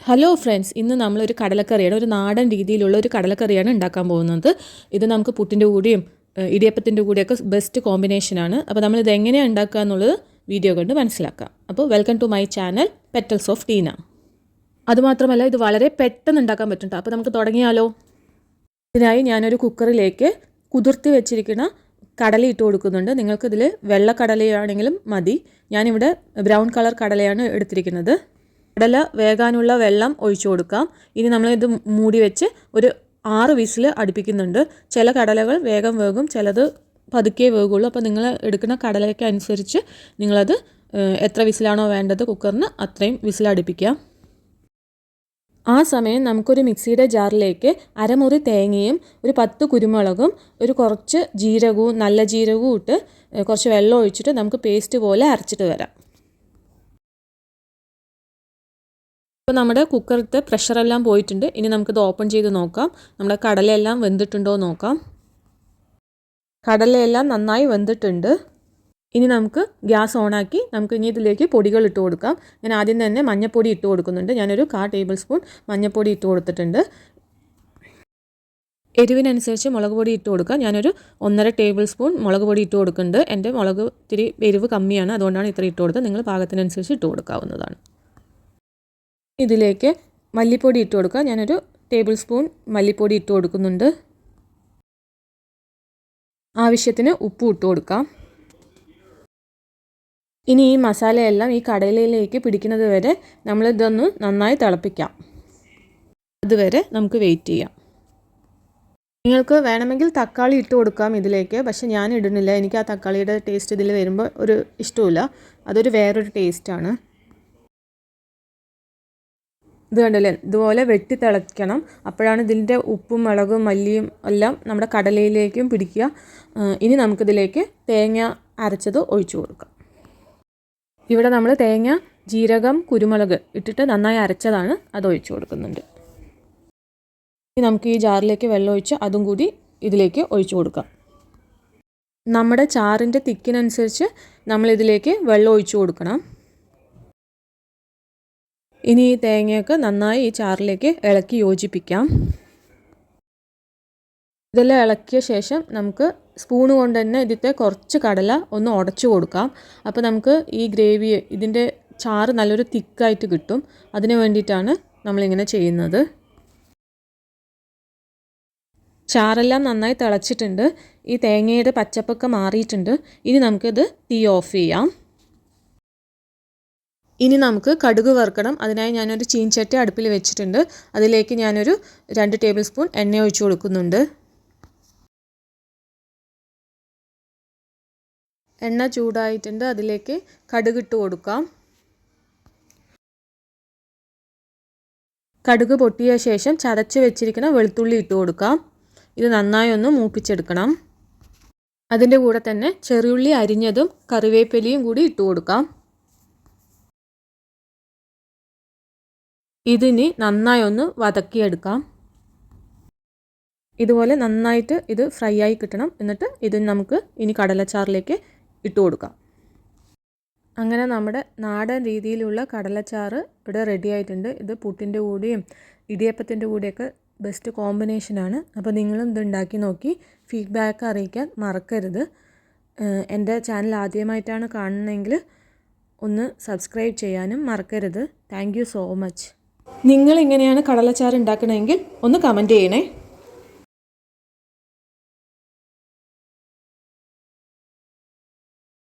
Hello friends, ഇന്ന് നമ്മളൊരു കടലക്കറിയാണ്, ഒരു നാടൻ രീതിയിലുള്ള ഒരു കടലക്കറിയാണ് ഉണ്ടാക്കാൻ പോകുന്നത്. ഇത് നമുക്ക് പുട്ടിൻ്റെ കൂടെയും ഇടിയപ്പത്തിൻ്റെ കൂടെയൊക്കെ ബെസ്റ്റ് കോമ്പിനേഷനാണ്. അപ്പോൾ നമ്മളിത് എങ്ങനെയാണ് ഉണ്ടാക്കുക എന്നുള്ളത് വീഡിയോ കണ്ട് മനസ്സിലാക്കാം. അപ്പോൾ welcome to my channel petals of Teena. അതുമാത്രമല്ല ഇത് വളരെ പെട്ടെന്ന് ഉണ്ടാക്കാൻ പറ്റും. അപ്പോൾ നമുക്ക് തുടങ്ങിയാലോ. ഇതിനായി ഞാനൊരു കുക്കറിലേക്ക് കുതിർത്തി വെച്ചിരിക്കുന്ന കടല ഇട്ട് കൊടുക്കുന്നുണ്ട്. നിങ്ങൾക്കിതിൽ വെള്ളക്കടലയാണെങ്കിലും മതി. ഞാനിവിടെ ബ്രൗൺ കളർ കടലയാണ് എടുത്തിരിക്കുന്നത്. കടല വേകാനുള്ള വെള്ളം ഒഴിച്ചു കൊടുക്കാം. ഇനി നമ്മളിത് മൂടി വെച്ച് ഒരു 6 വിസിൽ അടുപ്പിക്കുന്നുണ്ട്. ചില കടലകൾ വേഗം വേകും, ചിലത് പതുക്കെ വേകുള്ളൂ. അപ്പോൾ നിങ്ങൾ എടുക്കുന്ന കടലയ്ക്ക് അനുസരിച്ച് നിങ്ങളത് എത്ര വിസിലാണോ വേണ്ടത് കുക്കറിന് അത്രയും വിസിൽ അടുപ്പിക്കാം. ആ സമയം നമുക്കൊരു മിക്സിയുടെ ജാറിലേക്ക് അരമുറി തേങ്ങയും ഒരു 10 കുരുമുളകും ഒരു കുറച്ച് ജീരകവും നല്ല ജീരകവും ഇട്ട് കുറച്ച് വെള്ളം ഒഴിച്ചിട്ട് നമുക്ക് പേസ്റ്റ് പോലെ അരച്ചിട്ട് വരാം. ഇപ്പോൾ നമ്മുടെ കുക്കറിലത്തെ പ്രഷറെല്ലാം പോയിട്ടുണ്ട്. ഇനി നമുക്കിത് ഓപ്പൺ ചെയ്ത് നോക്കാം. നമ്മുടെ കടലയെല്ലാം വെന്തിട്ടുണ്ടോ നോക്കാം. കടലയെല്ലാം നന്നായി വെന്തിട്ടുണ്ട്. ഇനി നമുക്ക് ഗ്യാസ് ഓണാക്കി നമുക്ക് ഇനി ഇതിലേക്ക് പൊടികൾ ഇട്ട് കൊടുക്കാം. ഞാൻ ആദ്യം തന്നെ മഞ്ഞൾപ്പൊടി ഇട്ട് കൊടുക്കുന്നുണ്ട്. ഞാനൊരു 1/4 ടേബിൾ സ്പൂൺ മഞ്ഞൾപ്പൊടി ഇട്ട് കൊടുത്തിട്ടുണ്ട്. എരിവിനനുസരിച്ച് മുളക് പൊടി ഇട്ട് കൊടുക്കാം. ഞാനൊരു 1.5 ടേബിൾ സ്പൂൺ മുളക് പൊടി ഇട്ട് കൊടുക്കുന്നുണ്ട്. എൻ്റെ മുളക് ഇത്തിരി എരിവ് കമ്മിയാണ്, അതുകൊണ്ടാണ് ഇത്ര ഇട്ട് കൊടുത്തത്. നിങ്ങൾ പാകത്തിനനുസരിച്ച് ഇട്ട് കൊടുക്കാവുന്നതാണ്. ഇതിലേക്ക് മല്ലിപ്പൊടി ഇട്ട് കൊടുക്കുക. ഞാനൊരു ടേബിൾ സ്പൂൺ മല്ലിപ്പൊടി ഇട്ട് കൊടുക്കുന്നുണ്ട്. ആവശ്യത്തിന് ഉപ്പ് ഇട്ട് കൊടുക്കാം. ഇനി ഈ മസാലയെല്ലാം ഈ കടലയിലേക്ക് പിടിക്കുന്നത് വരെ നമ്മളിതൊന്ന് നന്നായി തിളപ്പിക്കാം. അതുവരെ നമുക്ക് വെയിറ്റ് ചെയ്യാം. നിങ്ങൾക്ക് വേണമെങ്കിൽ തക്കാളി ഇട്ട് കൊടുക്കാം ഇതിലേക്ക്, പക്ഷെ ഞാൻ ഇടുന്നില്ല. എനിക്ക് ആ തക്കാളിയുടെ ടേസ്റ്റ് ഇതിൽ വരുമ്പോൾ ഒരു ഇഷ്ടമില്ല. അതൊരു വേറൊരു ടേസ്റ്റാണ്. ഇത് കണ്ടല്ലേ, ഇതുപോലെ വെട്ടി തിളയ്ക്കണം. അപ്പോഴാണ് ഇതിൻ്റെ ഉപ്പും മുളകും മല്ലിയും എല്ലാം നമ്മുടെ കടലയിലേക്കും പിടിക്കുക. ഇനി നമുക്കിതിലേക്ക് തേങ്ങ അരച്ചത് ഒഴിച്ചു കൊടുക്കാം. ഇവിടെ നമ്മൾ തേങ്ങ, ജീരകം, കുരുമുളക് ഇട്ടിട്ട് നന്നായി അരച്ചതാണ്, അത് ഒഴിച്ചു കൊടുക്കുന്നുണ്ട്. ഇനി നമുക്ക് ഈ ജാറിലേക്ക് വെള്ളം ഒഴിച്ച് അതും കൂടി ഇതിലേക്ക് ഒഴിച്ചു കൊടുക്കാം. നമ്മുടെ ചാറിൻ്റെ തിക്കിനനുസരിച്ച് നമ്മളിതിലേക്ക് വെള്ളം ഒഴിച്ചു കൊടുക്കണം. ഇനി ഈ തേങ്ങയൊക്കെ നന്നായി ഈ ചാറിലേക്ക് ഇളക്കി യോജിപ്പിക്കാം. ഇതെല്ലാം ഇളക്കിയ ശേഷം നമുക്ക് സ്പൂണ് കൊണ്ട് തന്നെ ഇതിൻ്റെ കുറച്ച് കടല ഒന്ന് ഉടച്ചു കൊടുക്കാം. അപ്പോൾ നമുക്ക് ഈ ഗ്രേവി, ഇതിൻ്റെ ചാറ് നല്ലൊരു തിക്കായിട്ട് കിട്ടും. അതിന് വേണ്ടിയിട്ടാണ് നമ്മളിങ്ങനെ ചെയ്യുന്നത്. ചാറെല്ലാം നന്നായി തിളച്ചിട്ടുണ്ട്. ഈ തേങ്ങയുടെ പച്ചപ്പൊക്കെ മാറിയിട്ടുണ്ട്. ഇനി നമുക്കിത് തീ ഓഫ് ചെയ്യാം. ഇനി നമുക്ക് കടുക് വറുക്കണം. അതിനായി ഞാനൊരു ചീൻചട്ടി അടുപ്പിൽ വെച്ചിട്ടുണ്ട്. അതിലേക്ക് ഞാനൊരു 2 ടേബിൾ സ്പൂൺ എണ്ണ ഒഴിച്ചു കൊടുക്കുന്നുണ്ട്. എണ്ണ ചൂടായിട്ടുണ്ട്. അതിലേക്ക് കടുക് ഇട്ട് കൊടുക്കാം. കടുക് പൊട്ടിയ ശേഷം ചതച്ച് വെച്ചിരിക്കുന്ന വെളുത്തുള്ളി ഇട്ട് കൊടുക്കാം. ഇത് നന്നായി ഒന്ന് മൂപ്പിച്ചെടുക്കണം. അതിൻ്റെ കൂടെ തന്നെ ചെറിയുള്ളി അരിഞ്ഞതും കറിവേപ്പിലയും കൂടി ഇട്ട് കൊടുക്കാം. ഇതിനി നന്നായി ഒന്ന് വതക്കിയെടുക്കാം. ഇതുപോലെ നന്നായിട്ട് ഇത് ഫ്രൈ ആയി കിട്ടണം. എന്നിട്ട് ഇത് നമുക്ക് ഇനി കടലച്ചാറിലേക്ക് ഇട്ട് കൊടുക്കാം. അങ്ങനെ നമ്മുടെ നാടൻ രീതിയിലുള്ള കടലച്ചാറ് ഇവിടെ റെഡി ആയിട്ടുണ്ട്. ഇത് പുട്ടിൻ്റെ കൂടെയും ഇടിയപ്പത്തിൻ്റെ കൂടെയൊക്കെ ബെസ്റ്റ് കോമ്പിനേഷനാണ്. അപ്പോൾ നിങ്ങളും ഇത് ഉണ്ടാക്കി നോക്കി ഫീഡ്ബാക്ക് അറിയിക്കാൻ മറക്കരുത്. എൻ്റെ ചാനൽ ആദ്യമായിട്ടാണ് കാണുന്നതെങ്കിൽ ഒന്ന് സബ്സ്ക്രൈബ് ചെയ്യാനും മറക്കരുത്. Thank you so much. നിങ്ങളിങ്ങനെയാണ് കടലച്ചാറ് ഉണ്ടാക്കണമെങ്കിൽ ഒന്ന് കമൻറ്റ് ചെയ്യണേ.